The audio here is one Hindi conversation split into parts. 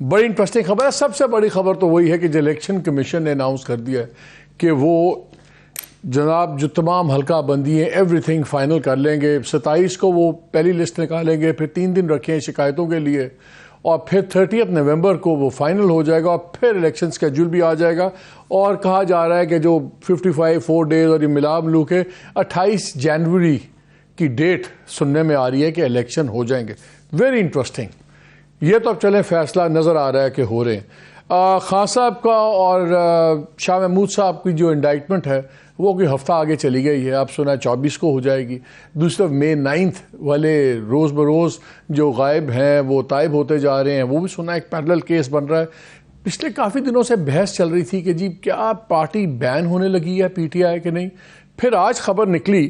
बड़ी इंटरेस्टिंग खबर है। सबसे बड़ी खबर तो वही है कि जो इलेक्शन कमीशन ने अनाउंस कर दिया है कि वो जनाब जो तमाम हल्का बंदी है एवरीथिंग फाइनल कर लेंगे। 27 को वो पहली लिस्ट निकालेंगे, फिर 3 दिन रखे हैं शिकायतों के लिए, और फिर 30 नवंबर को वो फाइनल हो जाएगा और फिर इलेक्शन स्केड्यूल भी आ जाएगा। और कहा जा रहा है कि जो 55 4 डेज और ये मिला मिलू के 28 जनवरी की डेट सुनने में आ रही है कि इलेक्शन हो जाएंगे। Very interesting. ये तो अब चले फैसला नज़र आ रहा है कि हो रहे हैं। खान साहब का और शाह महमूद साहब की जो इंडाइटमेंट है वो कोई हफ्ता आगे चली गई है। आप सुना 24 को हो जाएगी। दूसरी तरफ May 9 वाले रोज़ बरोज़ जो गायब हैं वो तायब होते जा रहे हैं, वो भी सुना एक पैरेलल केस बन रहा है। पिछले काफ़ी दिनों से बहस चल रही थी कि जी क्या पार्टी बैन होने लगी है PTI के नहीं। फिर आज खबर निकली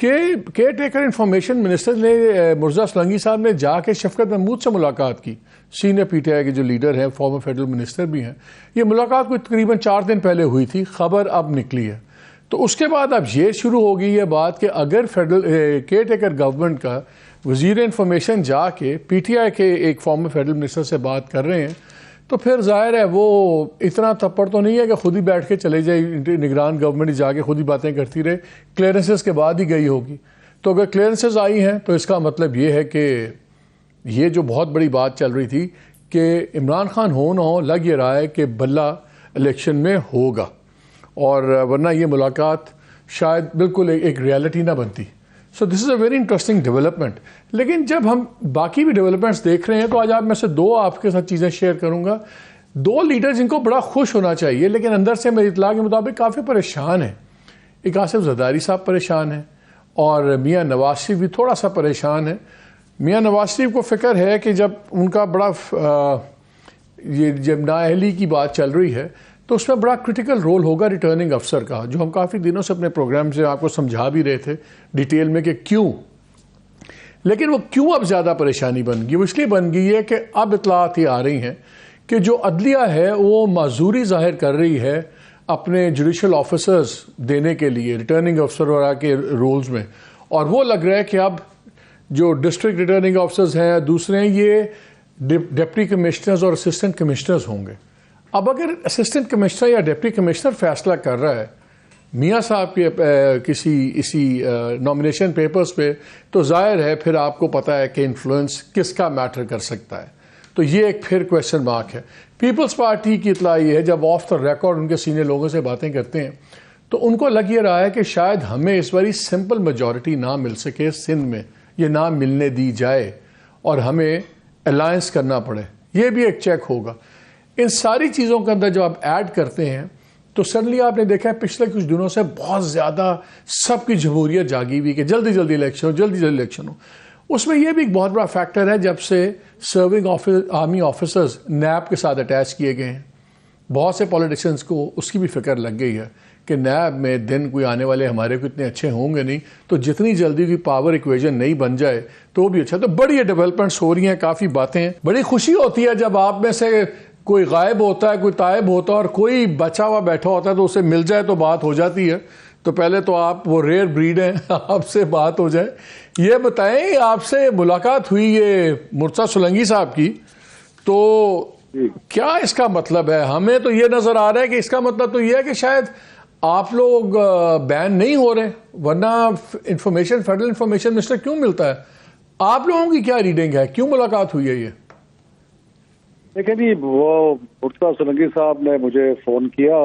कि केयर टेकर इंफॉर्मेशन मिनिस्टर ने मुर्जा सोलंकी साहब ने जाके शफकत महमूद से मुलाकात की। सीनियर PTI के जो लीडर हैं, फॉर्मर फेडरल मिनिस्टर भी हैं। ये मुलाकात कोई तकरीबन 4 दिन पहले हुई थी। खबर अब निकली है तो उसके बाद अब ये शुरू हो गई है बात कि अगर फेडरल केयर टेकर गवर्नमेंट का वजीर इंफॉर्मेशन जाके PTI के एक फॉर्मर फेडरल मिनिस्टर से बात कर रहे हैं तो फिर जाहिर है वो इतना तप्पड़ तो नहीं है कि खुद ही बैठ के चले जाए। निगरान गवर्नमेंट जाके खुद ही बातें करती रहे, क्लियरेंसेस के बाद ही गई होगी। तो अगर क्लियरेंसेस आई हैं तो इसका मतलब ये है कि ये जो बहुत बड़ी बात चल रही थी कि इमरान खान हो ना हो, लग ये रहा है कि बल्ला इलेक्शन में होगा, और वरना ये मुलाकात शायद बिल्कुल एक रियलिटी ना बनती। So this is a very interesting development. लेकिन जब हम बाकी भी डेवलपमेंट्स देख रहे हैं तो आज आप में से 2 आपके साथ चीज़ें शेयर करूंगा। 2 लीडर जिनको बड़ा खुश होना चाहिए लेकिन अंदर से मेरी इत्तला के मुताबिक काफ़ी परेशान है। एक आसिफ जरदारी साहब परेशान है और मियाँ नवाज शरीफ भी थोड़ा सा परेशान है। मियाँ नवाज शरीफ को फिक्र है कि जब उनका बड़ा ये जब नाअहली की बात चल रही है तो उसमें बड़ा क्रिटिकल रोल होगा रिटर्निंग अफसर का, जो हम काफ़ी दिनों से अपने प्रोग्राम से आपको समझा भी रहे थे डिटेल में कि क्यों। लेकिन वो क्यों अब ज़्यादा परेशानी बन गई, वो इसलिए बन गई है कि अब इत्तलात ये आ रही हैं कि जो अदलिया है वो माजूरी जाहिर कर रही है अपने जुडिशल ऑफिसर्स देने के लिए रिटर्निंग अफसर वगैरह के रोल्स में। और वो लग रहा है कि अब जो डिस्ट्रिक्ट रिटर्निंग ऑफिसर्स हैं दूसरे हैं, ये डिप्टी कमिश्नर्स और असिस्टेंट कमिश्नर्स होंगे। अब अगर असिस्टेंट कमिश्नर या डिप्टी कमिश्नर फैसला कर रहा है मियाँ साहब के किसी इसी नॉमिनेशन पेपर्स पे, तो जाहिर है फिर आपको पता है कि इन्फ्लुएंस किसका मैटर कर सकता है। तो ये एक फिर क्वेश्चन मार्क है। पीपल्स पार्टी की इतला ये है, जब ऑफ द रिकॉर्ड उनके सीनियर लोगों से बातें करते हैं तो उनको लग ये रहा है कि शायद हमें इस बारी सिंपल मेजॉरिटी ना मिल सके सिंध में, ये ना मिलने दी जाए और हमें अलायंस करना पड़े। ये भी एक चेक होगा। इन सारी चीज़ों के अंदर जब आप ऐड करते हैं तो सडनली आपने देखा है पिछले कुछ दिनों से बहुत ज़्यादा सबकी जमहूरियत जागी हुई कि जल्दी जल्दी इलेक्शन हो, जल्दी जल्दी इलेक्शन हो। उसमें यह भी एक बहुत बड़ा फैक्टर है जब से सर्विंग आर्मी ऑफिसर्स नैब के साथ अटैच किए गए हैं। बहुत से पॉलिटिशियंस को उसकी भी फिक्र लग गई है कि नैब में दिन कोई आने वाले हमारे को इतने अच्छे होंगे नहीं, तो जितनी जल्दी की पावर इक्वेशन नहीं बन जाए तो भी अच्छा। तो बड़ी डेवलपमेंट्स हो रही हैं, काफ़ी बातें हैं। बड़ी खुशी होती है जब आप में से कोई गायब होता है, कोई तायब होता है और कोई बचा हुआ बैठा होता है तो उसे मिल जाए तो बात हो जाती है। तो पहले तो आप वो रेयर ब्रीड हैं, आपसे बात हो जाए। ये बताएं, आपसे मुलाकात हुई ये मुर्जा सोलंकी साहब की, तो क्या इसका मतलब है? हमें तो ये नज़र आ रहा है कि इसका मतलब तो ये है कि शायद आप लोग बैन नहीं हो रहे, वरना इंफॉर्मेशन फेडरल इंफॉर्मेशन मिनिस्टर क्यों मिलता है? आप लोगों की क्या रीडिंग है, क्यों मुलाकात हुई है? ये देखिए जी, वो मुर्जा सोलंकी साहब ने मुझे फ़ोन किया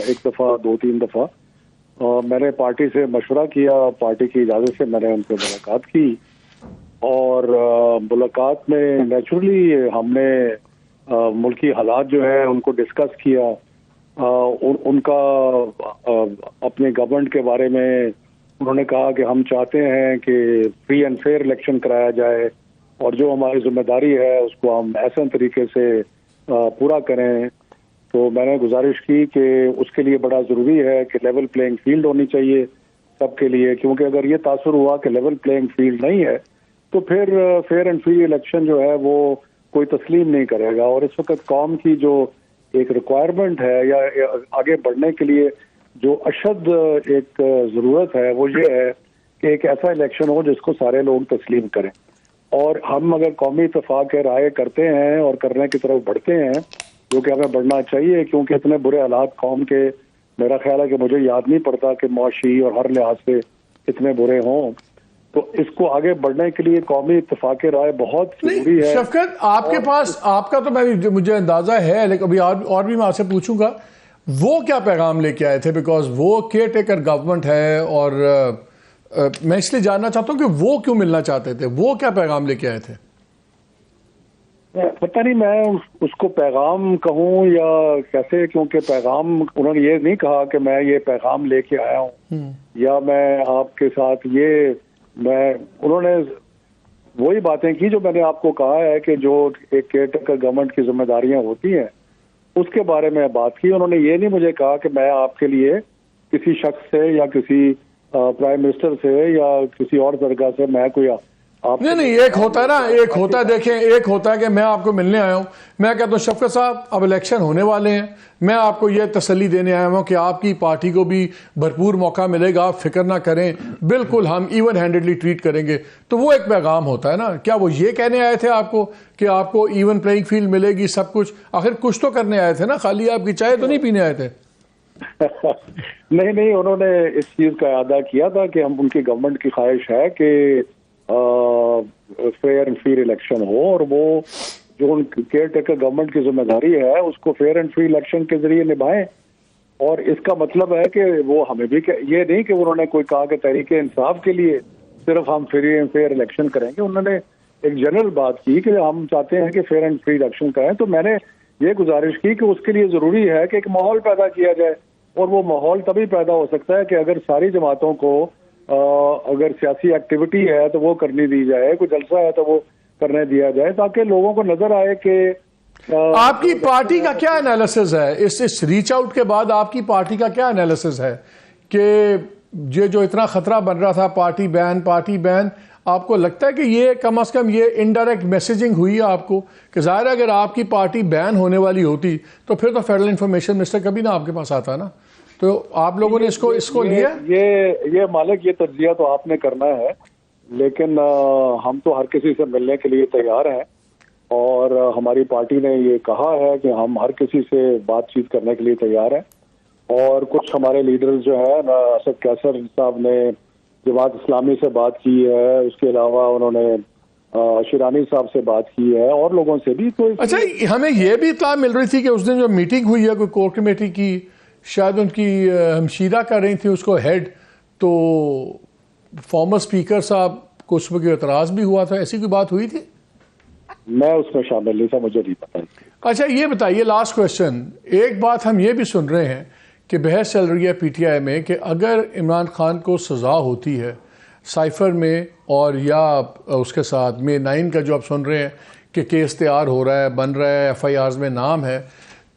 1 दफ़ा 2-3 दफ़ा, मैंने पार्टी से मशवरा किया, पार्टी की इजाज़त से मैंने उनसे मुलाकात की और मुलाकात में नेचुरली हमने मुल्की हालात जो है उनको डिस्कस किया। उनका अपने गवर्नमेंट के बारे में उन्होंने कहा कि हम चाहते हैं कि फ्री एंड फेयर इलेक्शन कराया जाए और जो हमारी जिम्मेदारी है उसको हम ऐसे तरीके से पूरा करें। तो मैंने गुजारिश की कि उसके लिए बड़ा ज़रूरी है कि लेवल प्लेइंग फील्ड होनी चाहिए सबके लिए, क्योंकि अगर ये तासुर हुआ कि लेवल प्लेइंग फील्ड नहीं है तो फिर फेयर एंड फ्री इलेक्शन जो है वो कोई तस्लीम नहीं करेगा। और इस वक्त कौम की जो एक रिक्वायरमेंट है या आगे बढ़ने के लिए जो अशद एक ज़रूरत है वो ये है कि एक ऐसा इलेक्शन हो जिसको सारे लोग तस्लीम करें। और हम अगर कौमी इत्तेफाक राय करते हैं और करने की तरफ बढ़ते हैं, जो कि हमें बढ़ना चाहिए, क्योंकि इतने बुरे हालात कौम के, मेरा ख्याल है कि मुझे याद नहीं पड़ता कि मुआशी और हर लिहाज से इतने बुरे हों, तो इसको आगे बढ़ने के लिए कौमी इत्तेफाक राय बहुत जरूरी है। शफकत, आपके पास आपका तो मुझे अंदाजा है, लेकिन अभी और भी मैं आपसे पूछूंगा, वो क्या पैगाम लेके आए थे? बिकॉज वो केयर टेकर गवर्नमेंट है, और मैं इसलिए जानना चाहता हूं कि वो क्यों मिलना चाहते थे, वो क्या पैगाम लेके आए थे? पता नहीं मैं उसको पैगाम कहूं या कैसे, क्योंकि पैगाम उन्होंने ये नहीं कहा कि मैं ये पैगाम लेके आया हूं या मैं आपके साथ उन्होंने वही बातें की जो मैंने आपको कहा है कि जो एक केयरटेकर गवर्नमेंट की जिम्मेदारियां होती हैं उसके बारे में बात की। उन्होंने ये नहीं मुझे कहा कि मैं आपके लिए किसी शख्स से या किसी प्राइम मिनिस्टर से या किसी और जरगा से मैं कोई नहीं, एक होता है ना, एक होता है, देखें, एक होता है कि मैं आपको मिलने आया हूं, मैं कहता हूं शफकत साहब अब इलेक्शन होने वाले हैं, मैं आपको यह तसल्ली देने आया हूं कि आपकी पार्टी को भी भरपूर मौका मिलेगा, आप फिक्र ना करें, बिल्कुल हम इवन हैंडेडली ट्रीट करेंगे। तो वो एक पैगाम होता है ना। क्या वो ये कहने आए थे आपको कि आपको इवन प्लेइंग फील्ड मिलेगी, सब कुछ? आखिर कुछ तो करने आए थे ना, खाली आपकी चाय तो नहीं पीने आए थे? नहीं, उन्होंने इस चीज का अदा किया था कि हम उनकी गवर्नमेंट की ख्वाहिश है कि फेयर एंड फ्री इलेक्शन हो, और वो जो केयर टेकर गवर्नमेंट की जिम्मेदारी है उसको फेयर एंड फ्री इलेक्शन के जरिए निभाएं। और इसका मतलब है कि वो हमें भी, ये नहीं कि उन्होंने कोई कहा कि तहरीके इंसाफ के लिए सिर्फ हम फ्री एंड फेयर इलेक्शन करेंगे। उन्होंने एक जनरल बात की कि हम चाहते हैं कि फेयर एंड फ्री इलेक्शन करें। तो मैंने ये गुजारिश की कि उसके लिए जरूरी है कि एक माहौल पैदा किया जाए, और वो माहौल तभी पैदा हो सकता है कि अगर सारी जमातों को अगर सियासी एक्टिविटी है तो वो करने दी जाए, कोई जलसा है तो वो करने दिया जाए, ताकि लोगों को नजर आए कि आपकी पार्टी का क्या एनालिसिस है इस रीच आउट के बाद? आपकी पार्टी का क्या एनालिसिस है कि ये जो इतना खतरा बन रहा था पार्टी बैन, आपको लगता है कि ये कम से कम ये इनडायरेक्ट मैसेजिंग हुई है आपको कि जाहिर है अगर आपकी पार्टी बैन होने वाली होती तो फिर तो फेडरल इंफॉर्मेशन मिनिस्टर कभी ना आपके पास आता ना? तो आप लोगों ने इसको लिया? ये मालिक, ये तज्जिया तो आपने करना है, लेकिन हम तो हर किसी से मिलने के लिए तैयार हैं, और हमारी पार्टी ने ये कहा है कि हम हर किसी से बातचीत करने के लिए तैयार हैं। और कुछ हमारे लीडर्स जो है ना, असद कैसर साहब ने जमात इस्लामी से बात की है, उसके अलावा उन्होंने शिरानी साहब से बात की है, और लोगों से भी। तो अच्छा, हमें यह भी इत्तला मिल रही थी कि उस दिन जो मीटिंग हुई है कोई कोर कमेटी की, शायद उनकी हमशीरा कर रही थी उसको हेड, तो फॉर्मर स्पीकर साहब को उस पर एतराज भी हुआ था, ऐसी कोई बात हुई थी? मैं उसमें शामिल नहीं था, मुझे नहीं पता। अच्छा, ये बताइए, लास्ट क्वेश्चन, एक बात हम ये भी सुन रहे हैं कि बहस चल रही है पीटीआई में कि अगर इमरान खान को सज़ा होती है साइफर में, और या उसके साथ में 9 का जो आप सुन रहे हैं कि केस तैयार हो रहा है, बन रहा है, FIRs में नाम है,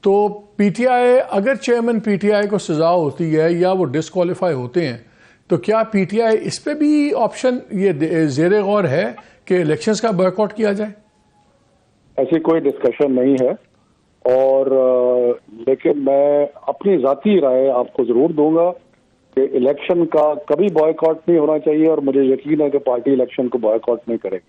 तो पीटीआई, अगर चेयरमैन पीटीआई को सज़ा होती है या वो डिसक्वालीफाई होते हैं, तो क्या पीटीआई इस पे भी ऑप्शन ये ज़ेरे गौर है कि इलेक्शंस का बॉयकॉट किया जाए? ऐसी कोई डिस्कशन नहीं है, और लेकिन मैं अपनी ज़ाती राय आपको ज़रूर दूंगा कि इलेक्शन का कभी बॉयकॉट नहीं होना चाहिए, और मुझे यकीन है कि पार्टी इलेक्शन को बॉयकॉट नहीं करेगी।